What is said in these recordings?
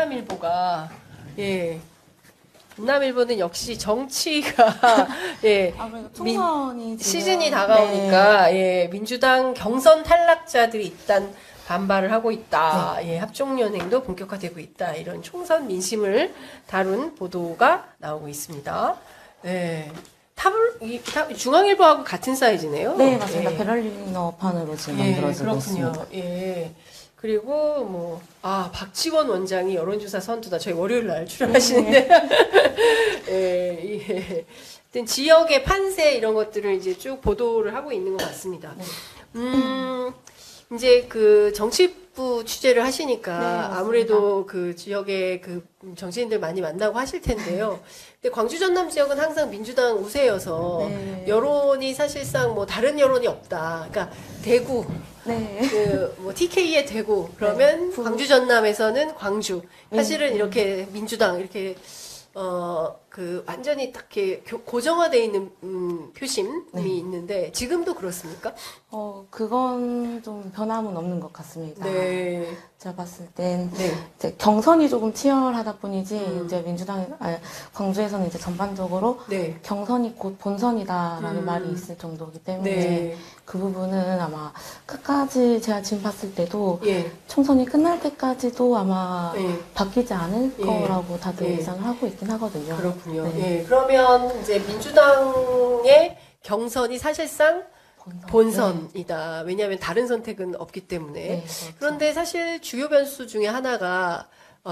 인남일보가 예. 인남일보는 역시 정치가 예 총선이 시즌이 다가오니까 네. 예 민주당 경선 탈락자들이 일단 반발을 하고 있다. 네. 예 합종연행도 본격화되고 있다. 이런 총선 민심을 다룬 보도가 나오고 있습니다. 네. 중앙일보하고 같은 사이즈네요. 네 맞습니다. 예. 베를리너판으로 지금 예, 만들어지고 그렇군요. 있습니다. 예. 그리고 박지원 원장이 여론조사 선두다. 저희 월요일 날 출연하시는데, 예, 예. 하여튼 지역의 판세 이런 것들을 이제 쭉 보도를 하고 있는 것 같습니다. 네. 이제 그 정치부 취재를 하시니까 네, 아무래도 그 지역의 그 정치인들 많이 만나고 하실 텐데요. 근데 광주 전남 지역은 항상 민주당 우세여서 네. 여론이 사실상 뭐 다른 여론이 없다. 그러니까 대구, 네. TK의 대구 그러면 네. 광주 전남에서는 광주. 사실은 네. 이렇게 민주당 이렇게 완전히 딱 이렇게 고정화되어 있는, 표심이 네. 있는데, 지금도 그렇습니까? 그건 좀 변함은 없는 것 같습니다. 네. 제가 봤을 땐, 네. 이제 경선이 조금 치열하다 뿐이지, 이제 광주에서는 이제 전반적으로 네. 경선이 곧 본선이다라는 말이 있을 정도이기 때문에, 네. 그 부분은 아마 끝까지 제가 지금 봤을 때도, 예. 총선이 끝날 때까지도 아마 예. 바뀌지 않을 예. 거라고 다들 예. 예상을 하고 있긴 하거든요. 그렇군요. 네. 예. 그러면 이제 민주당의 경선이 사실상 본선이다. 왜냐하면 다른 선택은 없기 때문에. 네, 그렇죠. 그런데 사실 주요 변수 중에 하나가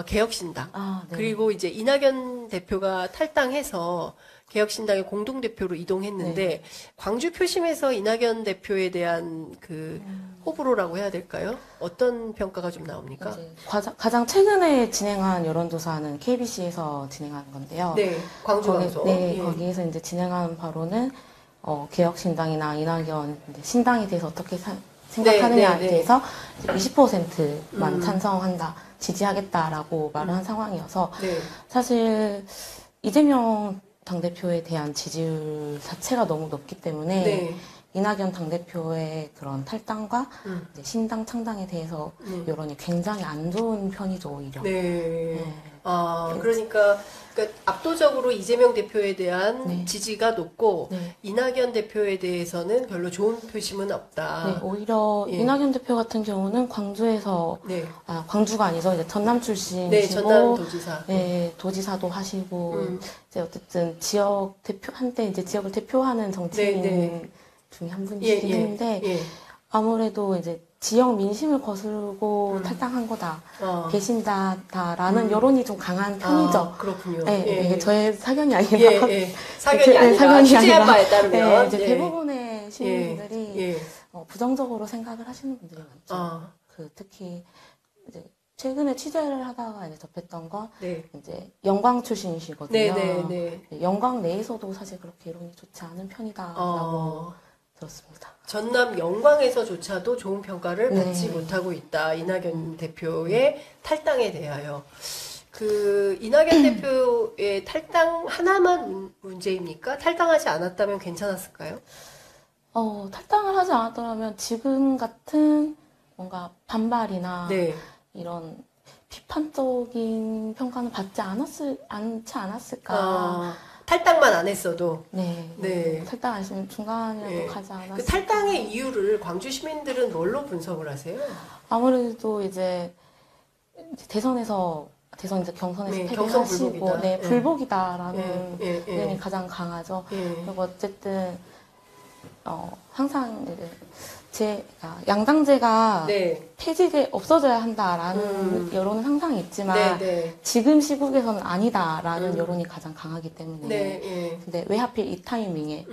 개혁신당. 네. 그리고 이제 이낙연 대표가 탈당해서 개혁신당의 공동대표로 이동했는데 네. 광주 표심에서 이낙연 대표에 대한 그 호불호라고 해야 될까요? 어떤 평가가 좀 나옵니까? 가장 최근에 진행한 여론조사는 KBC에서 진행한 건데요. 네, 광주 방송. 네, 예. 거기에서 이제 진행한 바로는 개혁신당이나 이낙연 신당에 대해서 어떻게 생각하느냐에 대해서 20%만 찬성한다, 지지하겠다라고 말을 한 상황이어서 사실 이재명 당대표에 대한 지지율 자체가 너무 높기 때문에 이낙연 당대표의 그런 탈당과 이제 신당 창당에 대해서 여론이 굉장히 안 좋은 편이죠, 오히려. 그러니까 압도적으로 이재명 대표에 대한 지지가 높고 이낙연 대표에 대해서는 별로 좋은 표심은 없다. 네, 오히려 이낙연 대표 같은 경우는 광주에서 광주가 아니죠, 이제 전남 출신이시고, 전남 도지사. 도지사도 하시고, 이제 어쨌든 한때 이제 지역을 대표하는 정치인 중에 한 분이시긴 했는데 아무래도 이제 지역 민심을 거스르고 탈당한 거다, 배신자다라는 여론이 좀 강한 편이죠. 그렇군요. 이게 저의 사견이 아니라 사견이 아니라 취재한 바에 따르면 이제 대부분의 시민분들이 부정적으로 생각을 하시는 분들이 많죠. 특히 이제 최근에 취재를 하다가 이제 접했던 건 이제 영광 출신이시거든요. 영광 내에서도 사실 그렇게 여론이 좋지 않은 편이다라고 들었습니다. 전남 영광에서조차도 좋은 평가를 받지 못하고 있다. 이낙연 대표의 탈당에 대하여. 그 이낙연 대표의 탈당 하나만 문제입니까? 탈당하지 않았다면 괜찮았을까요? 탈당을 하지 않았더라면 지금 같은 뭔가 반발이나 이런 비판적인 평가는 받지 않지 않았을까. 탈당만 안 했어도. 탈당 안 했으면 중간이라도 가지 않았을까. 그 탈당의 이유를 광주 시민들은 뭘로 분석을 하세요? 아무래도 이제 대선 이제 경선에서 패배하시고 불복이다라는 의견이 가장 강하죠. 그리고 어쨌든 항상 이제 양당제가 없어져야 한다라는 여론은 항상 있지만 지금 시국에서는 아니다라는 여론이 가장 강하기 때문에 근데 왜 하필 이 타이밍에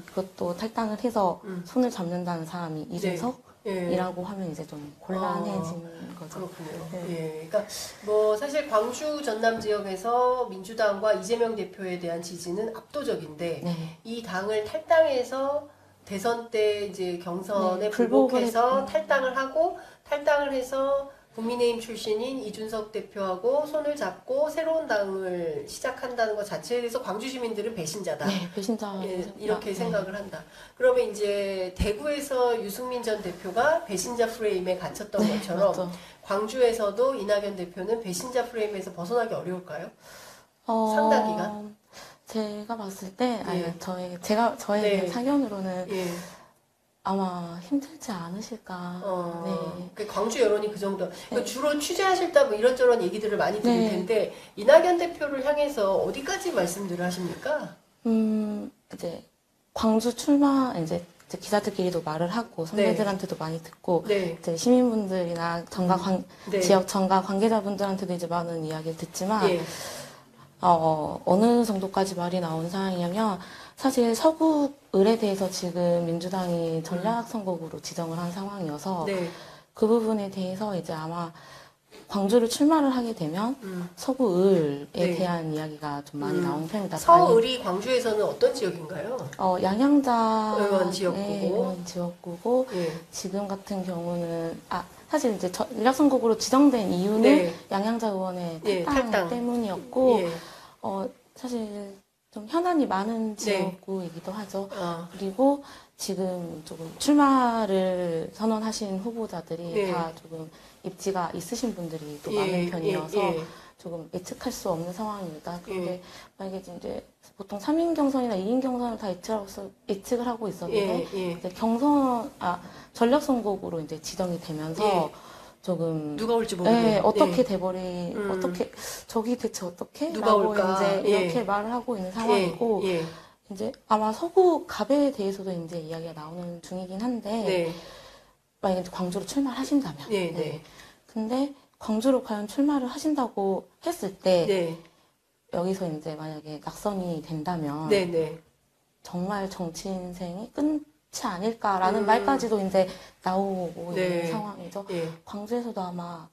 그것도 탈당을 해서 손을 잡는다는 사람이 이준석이라고 하면 이제 좀 곤란해지는 거죠. 그렇군요. 그러니까 뭐 사실 광주 전남 지역에서 민주당과 이재명 대표에 대한 지지는 압도적인데 이 당을 탈당해서 대선 때 이제 경선에 불복해서 탈당을 해서 국민의힘 출신인 이준석 대표하고 손을 잡고 새로운 당을 시작한다는 것 자체에 대해서 광주 시민들은 배신자다. 배신자. 이렇게 생각을 한다. 그러면 이제 대구에서 유승민 전 대표가 배신자 프레임에 갇혔던 것처럼 맞죠. 광주에서도 이낙연 대표는 배신자 프레임에서 벗어나기 어려울까요? 상당 기간? 제가 봤을 때, 예. 저의 네. 사견으로는 예. 아마 힘들지 않으실까. 네. 그 광주 여론이 그 정도. 네. 주로 취재하실 때 뭐 이런저런 얘기들을 많이 들을 네. 텐데, 이낙연 대표를 향해서 어디까지 말씀들을 하십니까? 이제 광주 출마, 이제 기자들끼리도 말을 하고 선배들한테도 많이 듣고 네. 이제 시민분들이나 네. 지역 정가 관계자분들한테도 이제 많은 이야기를 듣지만 예. 어느 정도까지 말이 나오는 상황이냐면 사실 서구 을에 대해서 지금 민주당이 전략선거구로 지정을 한 상황이어서 네. 그 부분에 대해서 이제 아마 광주를 출마를 하게 되면 서구 을에 네. 대한 이야기가 좀 많이 나오는 편입니다. 서울이 광주에서는 어떤 지역인가요? 양양자 의원 지역구고. 의원 지역구고 예. 지금 같은 경우는 사실 이제 전략선거구로 지정된 이유는 네. 양양자 의원의 예, 탈당 탈당. 때문이었고 예. 사실 좀 현안이 많은 지역구이기도 하죠. 그리고 지금 조금 출마를 선언하신 후보자들이 네. 다 조금 입지가 있으신 분들이 또 예, 많은 편이어서 예. 조금 예측할 수 없는 상황입니다. 그런데 예. 만약에 이제 보통 3인 경선이나 2인 경선을 다 예측을 하고 있었는데 예. 이제 전략선거구로 이제 지정이 되면서 조금 누가 올지 모르겠네요. 어떻게 예. 어떻게 저기 대체 어떻게 누가 라고 올까? 이제 이렇게 예. 말을 하고 있는 상황이고 예. 이제 아마 서구 갑에 대해서도 이제 이야기가 나오는 중이긴 한데 네. 만약에 이제 광주로 출마를 하신다면 네. 근데 광주로 과연 출마를 하신다고 했을 때 네. 여기서 이제 만약에 낙선이 된다면 네. 정말 정치 인생이 끝이 아닐까라는 말까지도 이제 나오고 네. 있는 상황이죠. 예. 광주에서도 아마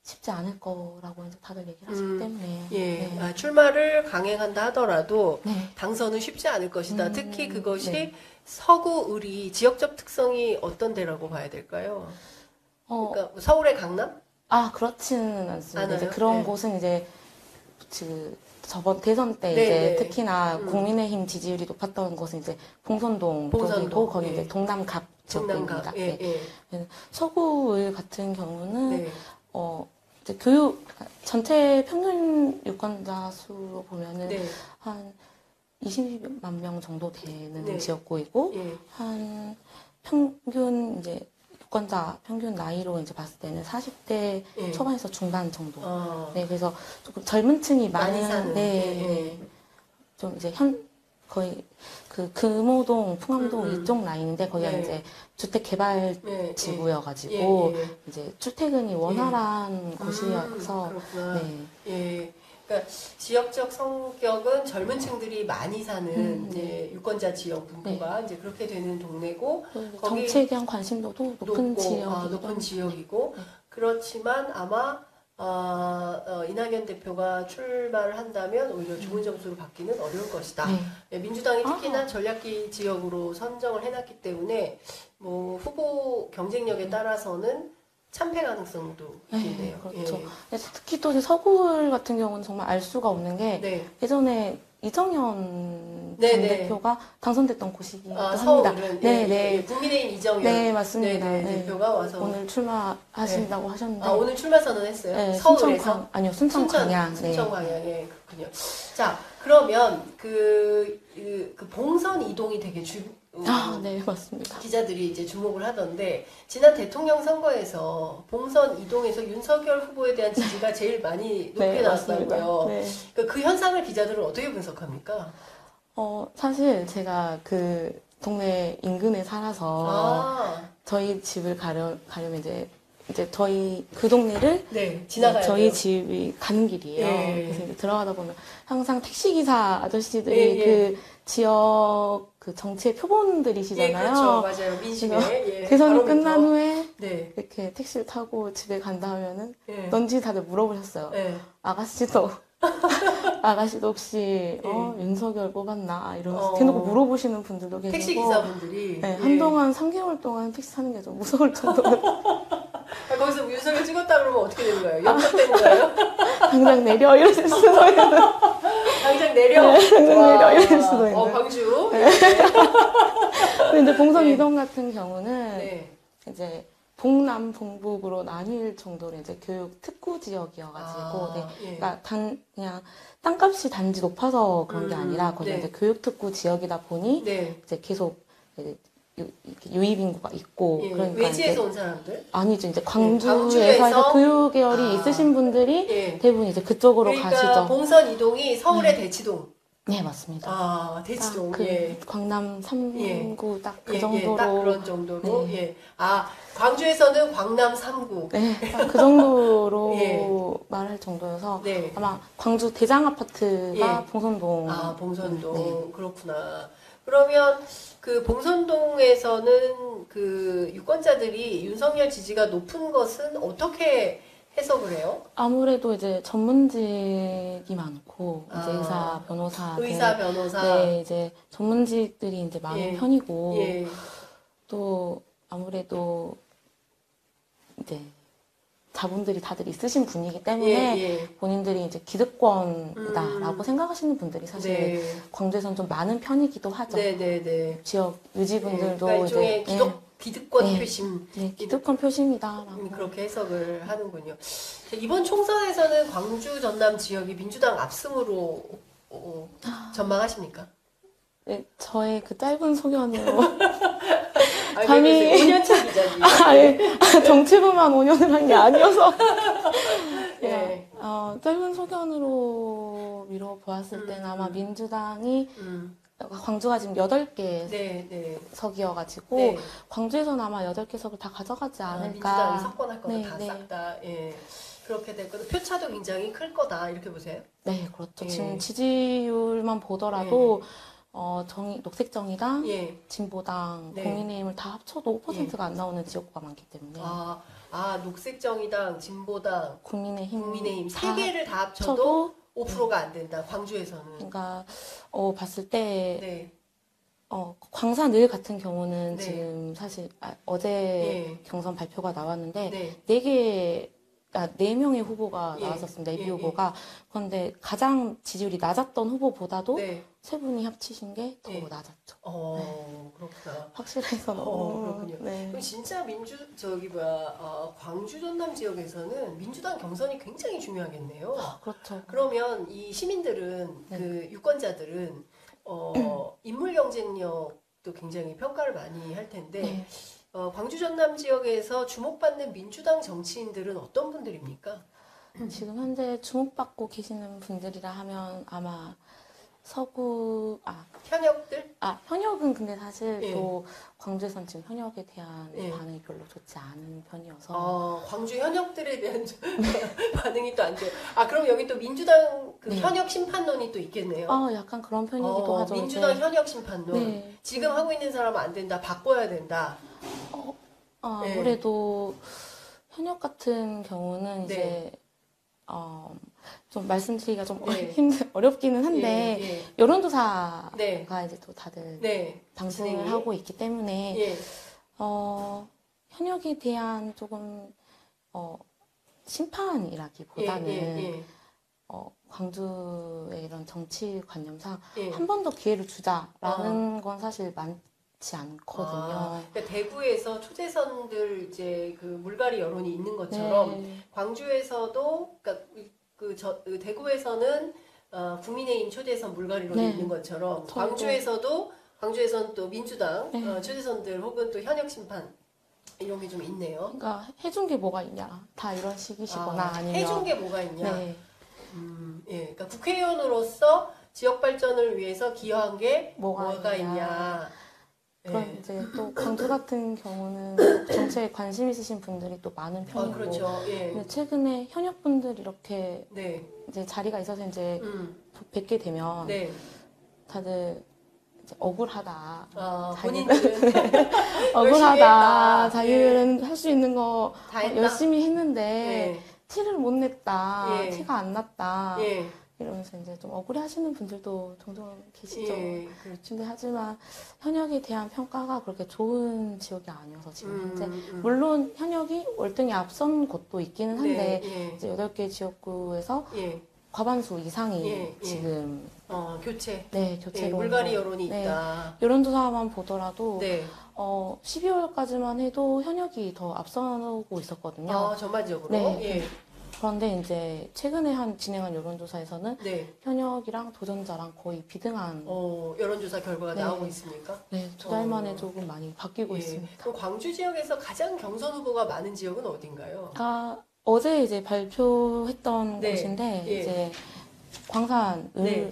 쉽지 않을 거라고 이제 다들 얘기를 하시기 때문에. 예. 네. 출마를 강행한다 하더라도 네. 당선은 쉽지 않을 것이다. 특히 그것이 네. 서구 을이 지역적 특성이 어떤 데라고 봐야 될까요? 그러니까 서울의 강남? 그렇지는 않습니다. 않아요? 이제 그런 네. 곳은 이제 저번 대선 때 네, 이제 네. 특히나 국민의힘 지지율이 높았던 곳은 이제 봉선동 쪽이고 거기 예. 이제 동남갑 지역입니다. 중남갑. 네. 서구을 같은 경우는 네. 이제 전체 평균 유권자 수로 보면은 네. 한 20만 명 정도 되는 네. 지역구이고 예. 한 평균 이제 유권자 평균 나이로 이제 봤을 때는 40대 예. 초반에서 중반 정도. 어. 네, 그래서 조금 젊은 층이 많이 많은 사는. 예. 좀 이제 거의 그 금호동, 풍암동 이쪽 라인인데 거기가 네. 이제 주택 개발 예. 지구여가지고 예. 이제 출퇴근이 원활한 곳이어서 그렇구나. 네. 예. 그러니까 지역적 성격은 젊은 층들이 많이 사는 이제 유권자 지역 분포가 이제 그렇게 되는 동네고 거기 정치에 대한 관심도도 높은 높은 지역이고 네. 그렇지만 아마 이낙연 대표가 출마를 한다면 오히려 좋은 점수로 받기는 어려울 것이다. 네. 네, 민주당이 특히나 전략기 지역으로 선정을 해놨기 때문에 뭐 후보 경쟁력에 따라서는 참패 가능성도 있겠네요. 그렇죠. 예. 근데 특히 또 이제 서구을 같은 경우는 정말 알 수가 없는 게 네. 예전에 이정현 네, 전 네. 대표가 당선됐던 곳이기도 합니다. 서울은 네. 국민의힘 이정현 네, 맞습니다. 네, 대표가 와서 오늘 출마하신다고 하셨는데 오늘 출마 선언했어요. 네, 서울에서 순천 광양. 순천 광양에 그렇군요. 자, 그러면 그 봉선 이동이 되게 네, 맞습니다. 기자들이 이제 주목을 하던데 지난 대통령 선거에서 봉선 이동에서 윤석열 후보에 대한 지지가 제일 많이 높게 네, 나왔다고요. 네. 그 현상을 기자들은 어떻게 분석합니까? 사실 제가 그 동네 인근에 살아서 저희 집을 가려면 이제 저희 그 동네를 지나가야 저희 돼요. 집이 가는 길이에요. 예. 그래서 이제 들어가다 보면 항상 택시기사 아저씨들이 그 지역 그 정치의 표본들이시잖아요. 예, 그렇죠. 맞아요. 민심에. 대선이 끝난 후에 네. 이렇게 택시를 타고 집에 간다 하면은 예. 넌지 다들 물어보셨어요. 예. 아가씨도 혹시 윤석열 뽑았나 이러면서 어. 대놓고 물어보시는 분들도 계시고 택시 기사분들이 네, 한동안 3개월 동안 택시 타는 게 좀 무서울 정도로 거기서 윤석열 찍었다 그러면 어떻게 되는 거예요? 연락되는 거예요? 당장 내려 이러실 수도 있는 당장 내려. 네, 당장 내려 이럴 수도 있는. 광주. 근데 이제 봉선 네. 이동 같은 경우는 네. 이제 동남 동북으로 나뉠 정도로 이제 교육 특구 지역이어가지고, 네. 예. 그러니까 그냥 땅값이 단지 높아서 그런 게 아니라 거기 네. 이제 교육 특구 지역이다 보니 네. 이제 계속 이제 이렇게 유입 인구가 있고, 예. 그러니까 외지에서 이제 온 사람들? 아니죠. 이제 광주에서? 광주에서 교육 계열이 있으신 분들이 예. 대부분 이제 그쪽으로 그러니까 가시죠. 본선 이동이 서울의 대치동. 네, 맞습니다. 대치동. 그 예. 광남 3구 딱 그 예, 정도로. 딱 그런 정도로. 네. 예. 광주에서는 광남 3구. 네, 딱 그 정도로 예. 말할 정도여서 네. 아마 광주 대장 아파트가 예. 봉선동. 봉선동. 네. 그렇구나. 그러면 그 봉선동에서는 그 유권자들이 윤석열 지지가 높은 것은 어떻게 해석을 해요? 아무래도 이제 전문직이 많고 이제 의사, 변호사. 네, 이제 전문직들이 이제 많은 예. 편이고 예. 또 아무래도 이제 자본들이 다들 있으신 분이기 때문에 예. 본인들이 이제 기득권이다라고 생각하시는 분들이 사실 네. 광주에선 좀 많은 편이기도 하죠. 네네네. 지역 유지분들도 그러니까 일종의 이제 기득권 네. 표심. 네, 기득권 표심이다라고. 그렇게 해석을 하는군요. 이번 총선에서는 광주 전남 지역이 민주당 압승으로 전망하십니까? 네, 저의 그 짧은 소견으로 감히 5년차 기자지. 정치부만 5년을 한 게 아니어서 네. 짧은 소견으로 미뤄보았을 때는 아마 민주당이 광주가 지금 8개 네. 석이어가지고 네. 광주에서는 아마 8개 석을 다 가져가지 않을까. 민주당이 석권할 거다. 네, 다 네. 싹 다. 예. 그렇게 될 거다. 표차도 굉장히 클 거다. 이렇게 보세요. 네, 그렇죠. 예. 지금 지지율만 보더라도 녹색정의당, 예. 진보당, 네. 국민의힘을 다 합쳐도 5%가 안 나오는 지역구가 많기 때문에 녹색정의당, 진보당, 국민의힘 세 다 개를 다 합쳐도 5%가 안 된다. 광주에서는. 그러니까 봤을 때 네. 광산을 같은 경우는 네. 지금 사실 어제 예. 경선 발표가 나왔는데 네. 4명의 후보가 예. 나왔었습니다. 예비 예. 후보가. 그런데 가장 지지율이 낮았던 후보보다도 네. 세 분이 합치신 게 더 예. 낮았죠. 그렇구나. 확실해서 너무. 그렇군요. 네. 그럼 진짜 광주 전남 지역에서는 민주당 경선이 굉장히 중요하겠네요. 그렇죠. 그러면 이 시민들은 네. 그 유권자들은 인물 경쟁력도 굉장히 평가를 많이 할 텐데 네. 광주 전남 지역에서 주목받는 민주당 정치인들은 어떤 분들입니까? 지금 현재 주목받고 계시는 분들이라 하면 아마 현역들? 현역은 근데 사실 예. 또 광주에선 지금 현역에 대한 예. 반응이 별로 좋지 않은 편이어서. 광주 현역들에 대한 반응이 또 안 좋아요. 그럼 여기 또 민주당 그 네. 현역 심판론이 또 있겠네요. 약간 그런 편이기도 하죠. 민주당 이제. 현역 심판론. 네. 지금 하고 있는 사람은 안 된다. 바꿔야 된다. 아무래도 현역 같은 경우는 네. 이제 좀 말씀드리기가 좀 네. 어렵기는 한데 예. 여론조사가 네. 이제 또 다들 네. 방송을 진행이? 하고 있기 때문에 예. 현역에 대한 조금 심판이라기보다는 예. 광주의 이런 정치관념상 예. 한 번 더 기회를 주자라는 건 사실 많지 않거든요. 그러니까 대구에서 초재선들 이제 그 물갈이 여론이 있는 것처럼 네. 광주에서도 그러니까 그 대구에서는 국민의힘 초재선 물갈이론이 네. 있는 것처럼 저도. 광주에서는 또 민주당 네. 초재선들 혹은 또 현역 심판 이런 게 좀 있네요. 그러니까 해준 게 뭐가 있냐 다 이런 식이시거나 아니면 해준 게 뭐가 있냐. 네. 그러니까 국회의원으로서 지역 발전을 위해서 기여한 게 뭐가 있냐. 그럼 네. 이제 또 광주 같은 경우는 정치에 관심 있으신 분들이 또 많은 편이고. 그렇죠. 예. 근데 최근에 현역분들 이렇게 네. 이제 자리가 있어서 이제 뵙게 되면 네. 다들 이제 억울하다. 본인들은 억울하다. 했다. 자기는 할 수 있는 거 다 했다. 열심히 했는데 예. 티를 못 냈다. 예. 티가 안 났다. 예. 이러면서 이제 좀 억울해 하시는 분들도 종종 계시죠. 예. 그렇죠. 근데 하지만 현역에 대한 평가가 그렇게 좋은 지역이 아니어서 지금 현재 물론 현역이 월등히 앞선 곳도 있기는 한데 네. 이제 8개 지역구에서 예. 과반수 이상이 예, 예. 지금 교체. 네, 교체로 물갈이 여론이 네, 있다. 여론조사만 보더라도 네. 12월까지만 해도 현역이 더 앞서고 있었거든요. 전반적으로. 네. 예. 그런데 이제 최근에 진행한 여론조사에서는 네. 현역이랑 도전자랑 거의 비등한 여론조사 결과가 네. 나오고 있습니까? 네, 2달 만에 조금 많이 바뀌고 예. 있습니다. 그럼 광주 지역에서 가장 경선 후보가 많은 지역은 어딘가요? 어제 이제 발표했던 네. 곳인데 예. 이제 광산 네.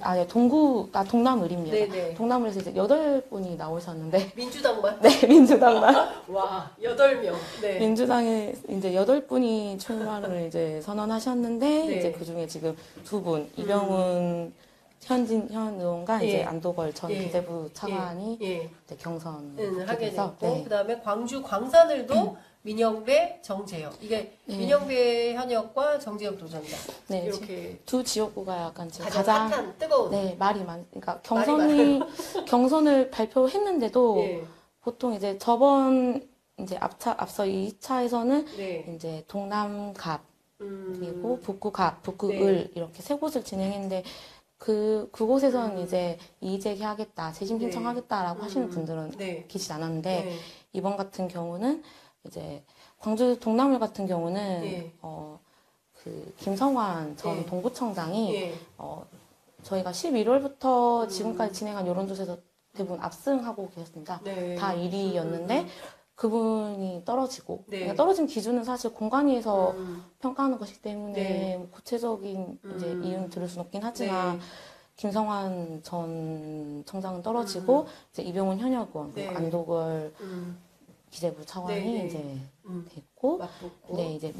동남을입니다. 네네. 동남을에서 이제 8분이 나오셨는데 민주당만? 네, 민주당만 와, 8명. 네. 민주당에 이제 8분이 출마를 이제 선언하셨는데 네. 이제 그중에 지금 2분 이병훈 현 의원과 예. 이제 안도걸 전 예. 기재부 차관이 예. 이제 경선 하게 돼서 됐고 네. 그다음에 광주 광산을도 민영배, 정재혁 이게 네. 민영배 현역과 정재혁 도전자 네, 이렇게 두 지역구가 약간 지금 가장 핫한 뜨거운 네, 그러니까 말이 경선을 발표했는데도 예. 보통 이제 저번 이제 앞서 2차에서는 네. 이제 동남갑 그리고 북구을 네. 이렇게 세 곳을 진행했는데 그곳에서는 이제 이의제기하겠다, 재심 신청하겠다라고 하시는 분들은 네. 계시지 않았는데 네. 이번 같은 경우는 이제 광주 동남을 같은 경우는 네. 그 김성환 전 네. 동구청장이 예. 저희가 11월부터 지금까지 진행한 여론조사에서 대부분 압승하고 계셨습니다. 네. 다 1위였는데 그분이 떨어지고 네. 그러니까 떨어진 기준은 사실 공관위에서 평가하는 것이기 때문에 네. 구체적인 이제 이유는 들을 수는 없긴 하지만 네. 김성환 전 청장은 떨어지고 이제 이병훈 현역 의원 네. 안도걸 기재부 차관이 네, 네. 이제 됐고 맞붙고. 네 이제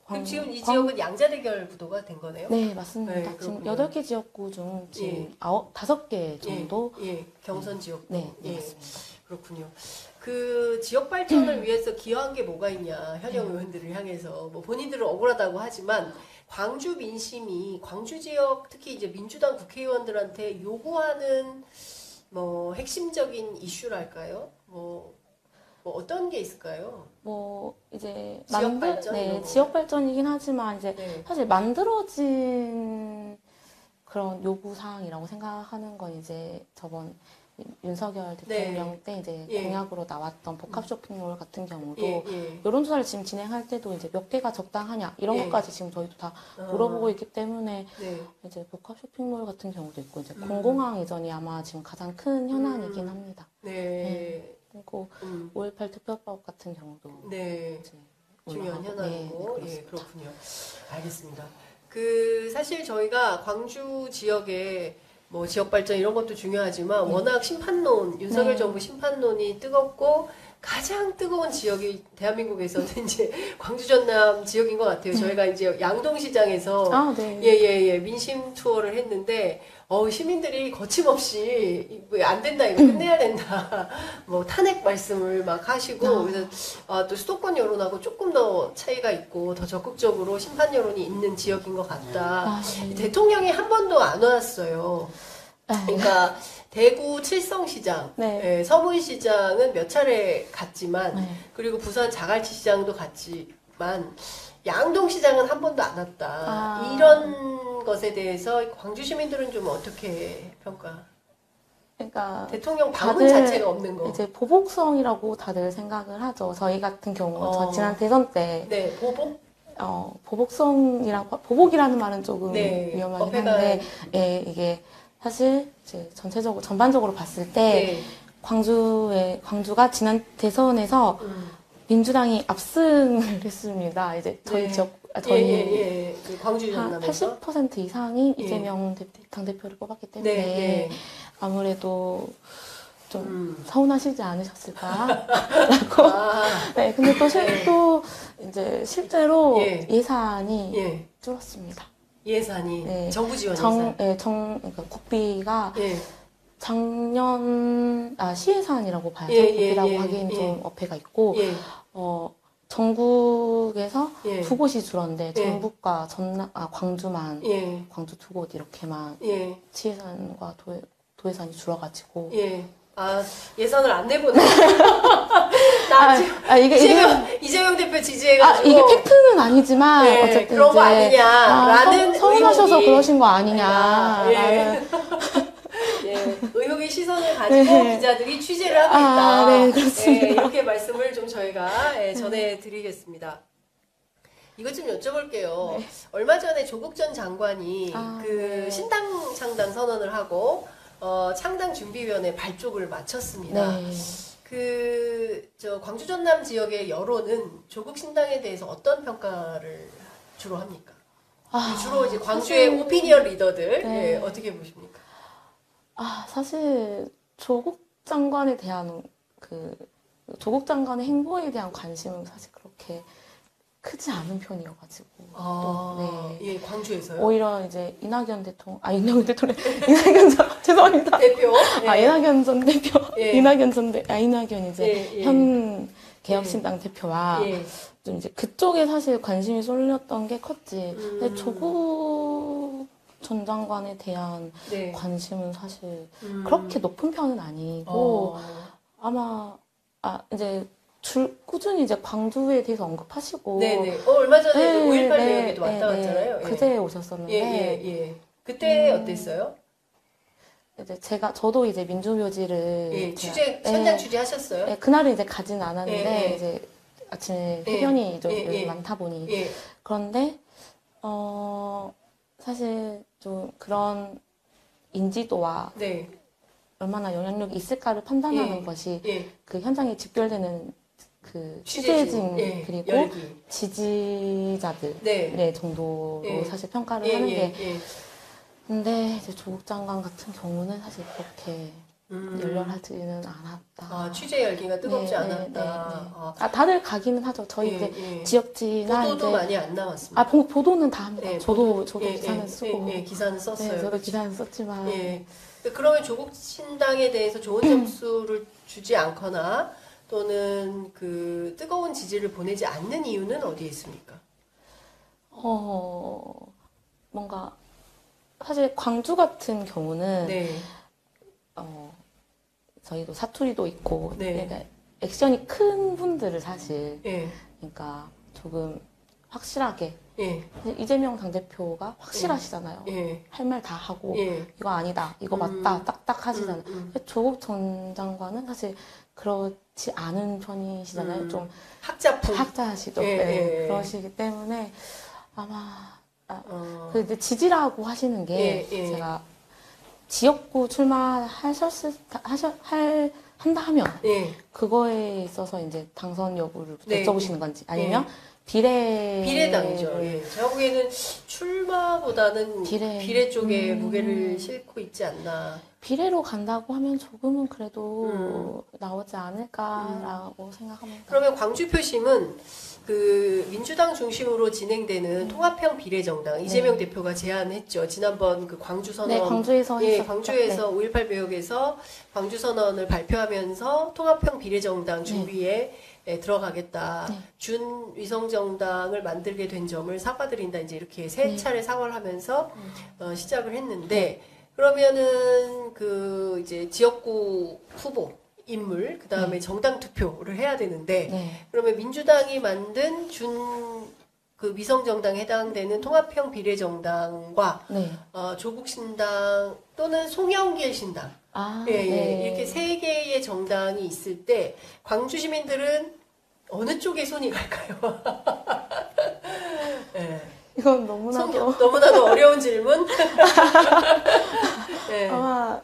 그럼 지금 이 지역은 양자대결 구도가 된 거네요? 네, 맞습니다. 네, 지금 그렇군요. 8개 지역구 중 지금 예. 5개 정도 예. 경선 지역구. 네, 예. 맞습니다. 그렇군요. 그 지역 발전을 위해서 기여한 게 뭐가 있냐 현역 의원들을 향해서 뭐 본인들은 억울하다고 하지만 광주 민심이 광주 지역 특히 이제 민주당 국회의원들한테 요구하는 뭐 핵심적인 이슈랄까요? 뭐 어떤 게 있을까요? 뭐 이제 지역 발전 이런 네, 거. 지역 발전이긴 하지만 이제 네. 사실 만들어진 그런 요구 사항이라고 생각하는 건 이제 저번 윤석열 대통령 때 이제 예. 공약으로 나왔던 복합 쇼핑몰 같은 경우도 예. 여론조사를 지금 진행할 때도 이제 몇 개가 적당하냐 이런 예. 것까지 지금 저희도 다 물어보고 있기 때문에 네. 이제 복합 쇼핑몰 같은 경우도 있고 이제 공공항 이전이 아마 지금 가장 큰 현안이긴 합니다. 네. 그리고 5.18 특별법 같은 경우도 네. 이제 중요한 올라가고. 현안이고 네, 예, 그렇군요. 알겠습니다. 그 사실 저희가 광주 지역에 뭐 지역 발전 이런 것도 중요하지만 워낙 심판론 윤석열 네. 정부 심판론이 뜨겁고 가장 뜨거운 지역이 대한민국에서는 이제 광주 전남 지역인 것 같아요. 저희가 이제 양동시장에서 네. 민심 투어를 했는데 시민들이 거침없이 안 된다 이거 끝내야 된다 뭐 탄핵 말씀을 막 하시고 그래서 또 수도권 여론하고 조금 더 차이가 있고 더 적극적으로 심판 여론이 있는 지역인 것 같다. 대통령이 한 번도 안 왔어요. 그러니까 대구 칠성시장, 네. 서문시장은 몇 차례 갔지만 네. 그리고 부산 자갈치시장도 갔지만 양동시장은 한 번도 안 왔다. 이런 것에 대해서 광주 시민들은 좀 어떻게 평가? 그러니까 대통령 방문 자체가 없는 거. 이제 보복성이라고 다들 생각을 하죠. 저희 같은 경우 저 지난 대선 때 네, 보복. 보복이라는 말은 조금 네, 위험하긴 한데 예, 이게 사실 이제 전반적으로 봤을 때 광주가 지난 대선에서 민주당이 압승을 했습니다. 이제 저희 지역 그 광주 전남에서 80% 이상이 이재명 당대표를 뽑았기 때문에 아무래도 좀 서운하시지 않으셨을까라고. 네, 근데 또 이제 실제로 예산이 줄었습니다. 예산이 정부 지원 예산. 그러니까 국비가 작년 시예산이라고 봐야죠. 국비라고 하기엔 좀 어폐가 있고 전국에서 두 곳이 줄었는데 전북과 광주만 광주 두 곳 이렇게만 시예산과 도예산이 줄어가지고 예산을 안 내보내. 나 지금 이재명 대표 지지해가지고 이게 팩트는 아니지만 네, 어쨌든 그런 거 아니냐라는 서운하셔서 의혹이. 그러신 거 아니냐라는 예, 의혹의 시선을 가지고 네. 기자들이 취재를 하고 있다. 네, 그렇습니다. 이렇게 말씀을 좀 저희가 전해드리겠습니다. 이것 좀 여쭤볼게요. 네. 얼마 전에 조국 전 장관이 그 신당 창당 선언을 하고 창당 준비위원회 발족을 마쳤습니다. 네. 저 광주 전남 지역의 여론은 조국 신당에 대해서 어떤 평가를 주로 합니까? 주로 이제 광주의 사실, 오피니언 리더들 네. 어떻게 보십니까? 사실 조국 장관에 대한 조국 장관의 행보에 대한 관심은 사실 그렇게 크지 않은 편이어가지고. 네. 예, 광주에서요? 오히려 이제 이낙연 대통령, 죄송합니다. 대표. 예. 이낙연 전 대표, 예. 이낙연 이제 예. 현 개혁신당 대표와 예. 좀 이제 그쪽에 사실 관심이 쏠렸던 게 컸지. 근데 조국 전 장관에 대한 네. 관심은 사실 그렇게 높은 편은 아니고 아마 이제 꾸준히 이제 광주에 대해서 언급하시고 네네. 얼마 전에 5.18 네, 대회에도 왔다 갔잖아요. 예. 그제 오셨었는데 예. 그때 어땠어요? 이제 저도 이제 민주묘지를 예, 현장 취재하셨어요? 네, 그날은 이제 가진 않았는데 예. 이제 아침에 해변이 좀 예. 많다 보니 예. 그런데 사실 좀 그런 인지도와 네. 얼마나 영향력이 있을까를 판단하는 예. 것이 예. 그 현장에 집결되는 그 취재진, 취재진 그리고 열기. 지지자들의 네. 정도로 예. 사실 평가를 하는 게 예. 근데 이제 조국 장관 같은 경우는 사실 그렇게 열렬하지는 않았다. 취재 열기가 뜨겁지 네, 않았다. 네. 다들 가기는 하죠. 저희 이제 지역지나 보도도 이제 많이 안 나왔습니다. 보도는 다 합니다. 네, 저도 기사는 쓰고 기사는 썼어요. 네, 저도 기사는 썼지만 그러면 조국 신당에 대해서 좋은 점수를 주지 않거나 또는 그 뜨거운 지지를 보내지 않는 이유는 어디에 있습니까? 뭔가 사실 광주 같은 경우는 네. 저희도 사투리도 있고 네. 그러니까 액션이 큰 분들을 사실 예. 그러니까 조금 확실하게 예. 이재명 당대표가 확실하시잖아요. 예. 할 말 다 하고 예. 이거 아니다, 이거 맞다, 딱딱 하시잖아요. 근데 조국 전 장관은 사실 그렇지 않은 편이시잖아요. 좀 학자시죠. 네, 그러시기 때문에 아마 근데 지지라고 하시는 게 제가 지역구 한다 하면 그거에 있어서 이제 당선 여부를 여쭤보시는 건지 아니면 비례당이죠. 제가 보기에는 출마보다는 비례 쪽에 무게를 싣고 있지 않나. 비례로 간다고 하면 조금은 그래도 나오지 않을까라고 생각합니다. 그러면 광주 표심은 그 민주당 중심으로 진행되는 통합형 비례정당 이재명 대표가 제안했죠. 지난번 그 광주 선언, 광주에서 광주에서 5.18 개혁에서 광주 선언을 발표하면서 통합형 비례정당 준비에 들어가겠다. 준 위성정당을 만들게 된 점을 사과드린다. 이제 이렇게 세 차례 사과를 하면서 시작을 했는데 그러면은 그 이제 지역구 후보 인물 그다음에 정당 투표를 해야 되는데 그러면 민주당이 만든 그 위성정당에 해당되는 통합형 비례정당과 조국 신당 또는 송영길 신당 이렇게 세 개의 정당이 있을 때 광주 시민들은 어느 쪽에 손이 갈까요? 이건 너무나도 어려운 질문. 아마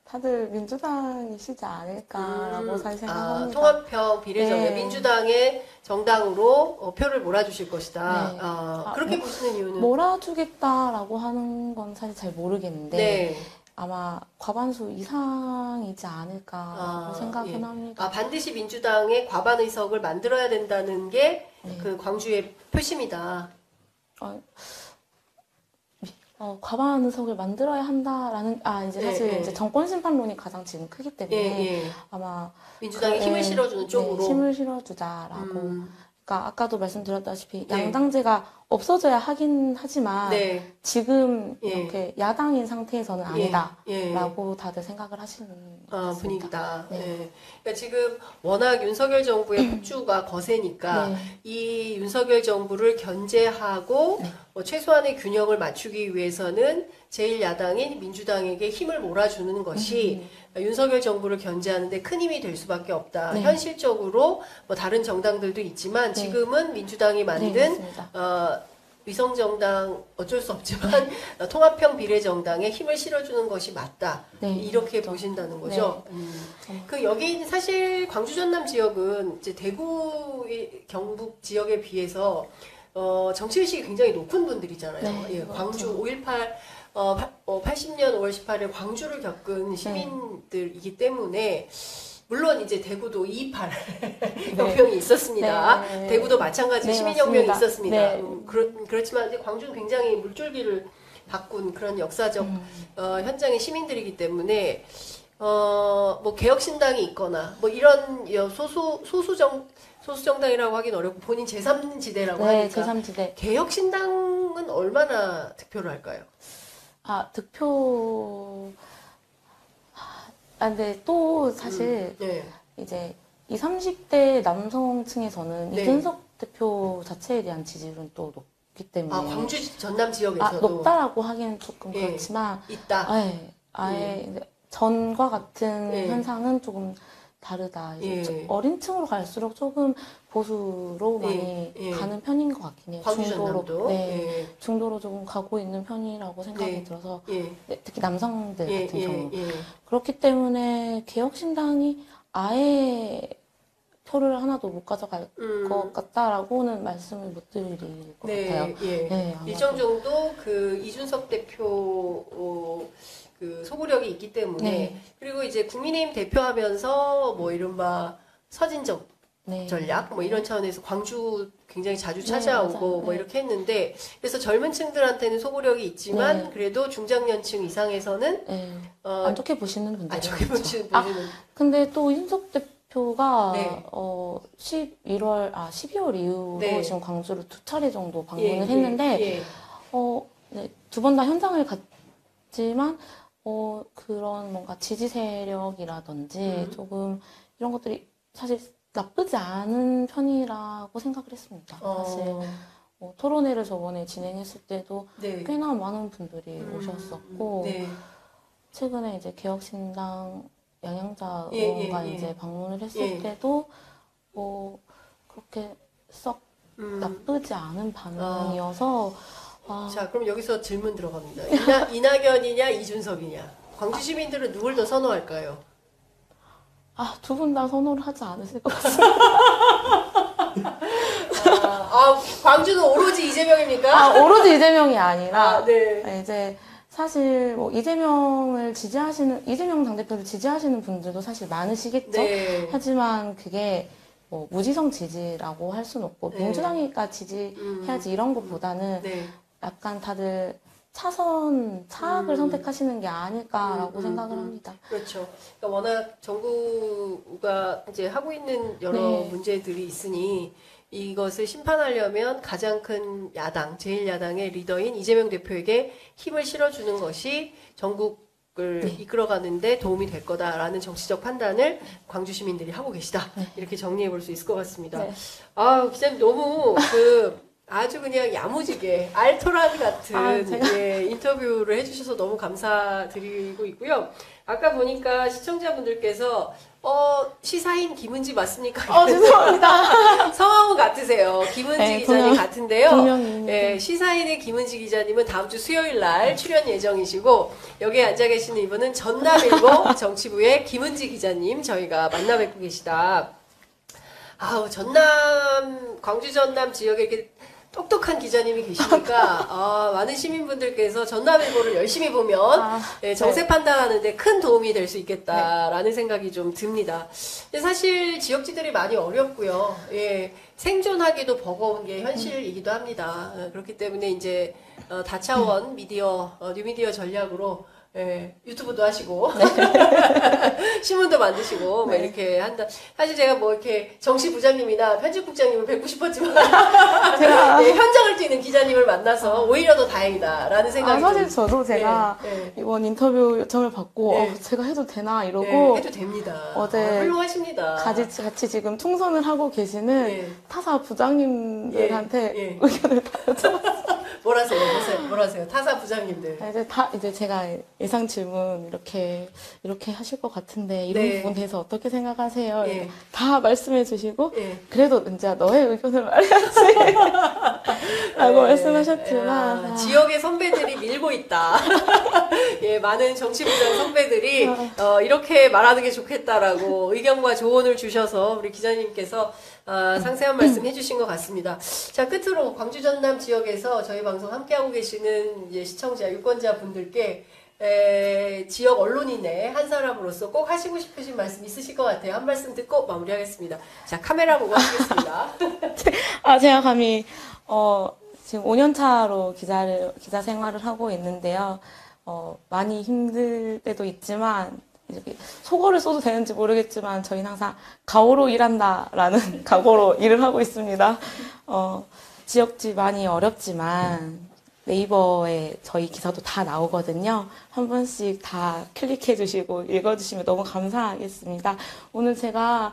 다들 민주당이시지 않을까라고 사실 생각합니다. 통합형 비례정당 민주당의 정당으로 표를 몰아주실 것이다. 그렇게 보시는 이유는? 몰아주겠다라고 하는 건 사실 잘 모르겠는데 아마 과반수 이상이지 않을까 생각은 합니다. 반드시 민주당의 과반 의석을 만들어야 된다는 게 그 광주의 표심이다. 과반 의석을 만들어야 한다라는 이제 사실 이제 정권 심판론이 가장 지금 크기 때문에 아마 민주당에 힘을 실어주는 쪽으로 힘을 실어주자라고. 그러니까 아까도 말씀드렸다시피 양당제가 없어져야 하긴 하지만 네. 지금 예. 이렇게 야당인 상태에서는 예. 아니다라고 다들 생각을 하시는 것 같습니다. 분위기다. 네. 예. 그러니까 지금 워낙 윤석열 정부의 폭주가 거세니까 네. 이 윤석열 정부를 견제하고 네. 최소한의 균형을 맞추기 위해서는 제1야당인 민주당에게 힘을 몰아주는 것이 윤석열 정부를 견제하는데 큰 힘이 될 수밖에 없다. 네. 현실적으로 뭐 다른 정당들도 있지만 네. 지금은 민주당이 만든 맞습니다. 위성정당 어쩔 수 없지만 통합형 비례정당에 힘을 실어주는 것이 맞다. 네, 이렇게 그렇죠. 보신다는 거죠. 그 여기 사실 광주 전남 지역은 이제 대구 경북 지역에 비해서 정치의식이 굉장히 높은 분들이잖아요. 네, 예, 그렇죠. 광주 5.18 80년 5월 18일 광주를 겪은 시민들이기 때문에 물론 이제 대구도 2.28 혁명이 있었습니다. 네. 대구도 마찬가지 네, 시민혁명이 맞습니다. 있었습니다. 네. 그렇지만 이제 광주는 굉장히 물줄기를 바꾼 그런 역사적 현장의 시민들이기 때문에 뭐 개혁신당이 있거나 뭐 이런 소수정당이라고 하긴 어렵고 본인 제3지대라고 네, 하니까 제3지대. 개혁신당은 얼마나 득표를 할까요? 득표. 근데 또 사실 네. 이제 20, 30대 남성층에서는 네. 이준석 대표 자체에 대한 지지율은 또 높기 때문에 광주 전남 지역에서도 높다라고 하기는 조금 예. 그렇지만 있다. 아예 이제 전과 같은 예. 현상은 조금 다르다. 이제 예. 어린 층으로 갈수록 조금 보수로 예. 많이 예. 가는 편인 것 같긴 해요. 광주 전남도. 네, 예. 중도로 조금 가고 있는 편이라고 생각이 네. 들어서 예. 네, 특히 남성들 예. 같은 경우 예. 그렇기 때문에 개혁신당이 아예 표를 하나도 못 가져갈 것 같다라고는 말씀을 못 드릴 것 같아요. 예. 네, 아마도. 일정 정도 그 이준석 대표 그 소구력이 있기 때문에 네. 그리고 이제 국민의힘 대표하면서 뭐 이른바 서진적 네. 전략 뭐 이런 차원에서 광주 굉장히 자주 네, 찾아오고 맞아요. 뭐 네. 이렇게 했는데 그래서 젊은 층들한테는 소구력이 있지만 네. 그래도 중장년층 이상에서는 네. 안 좋게 보시는 분들이 저기 많죠. 보시는 근데 또 이준석 대표가 네. 12월 이후로 네. 지금 광주를 2차례 정도 방문을 예, 했는데 예. 네, 두 번 다 현장을 갔지만 그런 뭔가 지지 세력이라든지 조금 이런 것들이 사실 나쁘지 않은 편이라고 생각을 했습니다. 사실 토론회를 저번에 진행했을 때도 네. 꽤나 많은 분들이 오셨었고 네. 최근에 이제 개혁신당 양양자 예, 의원과 예, 예. 이제 방문을 했을 예. 때도 그렇게 썩 나쁘지 않은 반응이어서 자, 그럼 여기서 질문 들어갑니다. 이낙연이냐 이준석이냐? 광주 시민들은 누굴 더 선호할까요? 두 분 다 선호를 하지 않으실 것 같습니다. 광주는 오로지 이재명입니까? 오로지 이재명이 아니라 네. 이제 사실 뭐 이재명 당대표를 지지하시는 분들도 사실 많으시겠죠. 네. 하지만 그게 뭐 무지성 지지라고 할 수는 없고 네. 민주당이가 지지해야지 이런 것보다는 네. 약간 다들 차악을 선택하시는 게 아닐까라고 생각을 합니다. 그렇죠. 그러니까 워낙 정부가 이제 하고 있는 여러 네. 문제들이 있으니 이것을 심판하려면 가장 큰 야당, 제1야당의 리더인 이재명 대표에게 힘을 실어주는 것이 전국을 이끌어가는데 도움이 될 거다라는 정치적 판단을 광주 시민들이 하고 계시다. 이렇게 정리해 볼 수 있을 것 같습니다. 네. 기자님 너무 아주 그냥 야무지게 알토란 같은 인터뷰를 해주셔서 너무 감사드리고 있고요. 아까 보니까 시청자분들께서 시사인 김은지 맞습니까? 죄송합니다. 성함은 같으세요. 김은지 네, 기자님 같은데요. 분명히. 예, 시사인의 김은지 기자님은 다음 주 수요일 날 출연 예정이시고 여기에 앉아 계시는 이분은 전남일보 정치부의 김은지 기자님 저희가 만나 뵙고 계시다. 광주 전남 지역에 이렇게 똑똑한 기자님이 계시니까 많은 시민분들께서 전남일보를 열심히 보면 정세 판단하는데 큰 도움이 될 수 있겠다라는 생각이 좀 듭니다. 근데 사실 지역지들이 많이 어렵고요. 예, 생존하기도 버거운 게 현실이기도 합니다. 그렇기 때문에 이제 다차원 미디어 뉴미디어 전략으로 예, 유튜브도 하시고 신문도 만드시고 뭐 이렇게 한다. 사실 제가 뭐 이렇게 정시 부장님이나 편집국장님을 뵙고 싶었지만 제가 예, 현장을 뛰는 기자님을 만나서 오히려 더 다행이다라는 생각이 사실 저도 제가 이번 인터뷰 요청을 받고 제가 해도 되나 이러고 해도 됩니다. 어제 훌륭하십니다. 같이 지금 총선을 하고 계시는 타사 부장님들한테 의견을 다 여쭤봤어요. 뭐라세요? 타사 부장님들. 이제 제가 예상 질문 이렇게 하실 것 같은데 이런 부분 대해서 어떻게 생각하세요? 다 말씀해 주시고 그래도 은지야 너의 의견을 말해야지 라고 말씀하셨지만 지역의 선배들이 밀고 있다. 예, 많은 정치부장 선배들이 이렇게 말하는 게 좋겠다라고 의견과 조언을 주셔서 우리 기자님께서 상세한 말씀 해주신 것 같습니다. 자, 끝으로 광주 전남 지역에서 저희 방송 함께하고 계시는 이제 시청자, 유권자 분들께 지역 언론인의 한 사람으로서 꼭 하시고 싶으신 말씀 있으실 것 같아요. 한 말씀 듣고 마무리하겠습니다. 자, 카메라 보고 하겠습니다. 제가 감히 지금 5년 차로 기자 생활을 하고 있는데요. 많이 힘들 때도 있지만 이렇게 속어를 써도 되는지 모르겠지만 저희는 항상 가오로 일한다라는 각오로 일을 하고 있습니다. 지역지 많이 어렵지만 네이버에 저희 기사도 다 나오거든요. 한 번씩 다 클릭해 주시고 읽어 주시면 너무 감사하겠습니다. 오늘 제가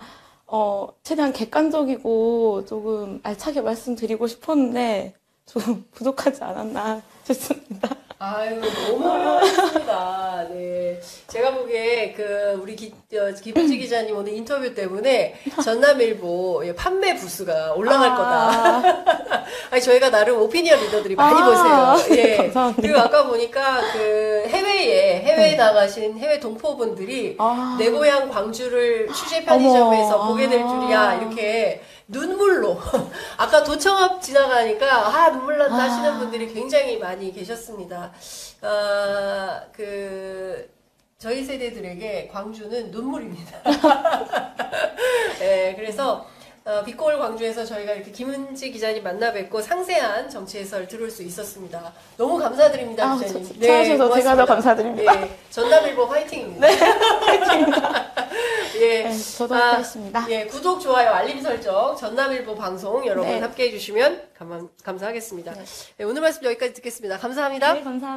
최대한 객관적이고 조금 알차게 말씀드리고 싶었는데 좀 부족하지 않았나 싶습니다. 아유, 너무 훌륭했습니다. 네. 제가 보기에, 우리 김은지 기자님 오늘 인터뷰 때문에 전남일보 판매 부수가 올라갈 거다. 아니, 저희가 나름 오피니언 리더들이 많이 보세요. 예. 감사합니다. 그리고 아까 보니까 해외에 나가신 해외 동포분들이 내 고향 광주를 취재 편의점에서 보게 될 줄이야. 이렇게 눈물로. 아까 도청 앞 지나가니까, 눈물 난다 하시는 분들이 굉장히 많이 계셨습니다. 저희 세대들에게 광주는 눈물입니다. 네, 그래서, 빛고울 광주에서 저희가 이렇게 김은지 기자님 만나 뵙고 상세한 정치 해설 들을 수 있었습니다. 너무 감사드립니다, 기자님. 찾아주셔서 제가 더 감사드립니다. 네, 전남일보 화이팅입니다. 네, 화이팅입니다. 예, 저도 하겠습니다. 예, 구독, 좋아요, 알림 설정, 전남일보 방송 여러분 함께 해주시면 감사하겠습니다. 네, 오늘 말씀 여기까지 듣겠습니다. 감사합니다. 네, 감사합니다.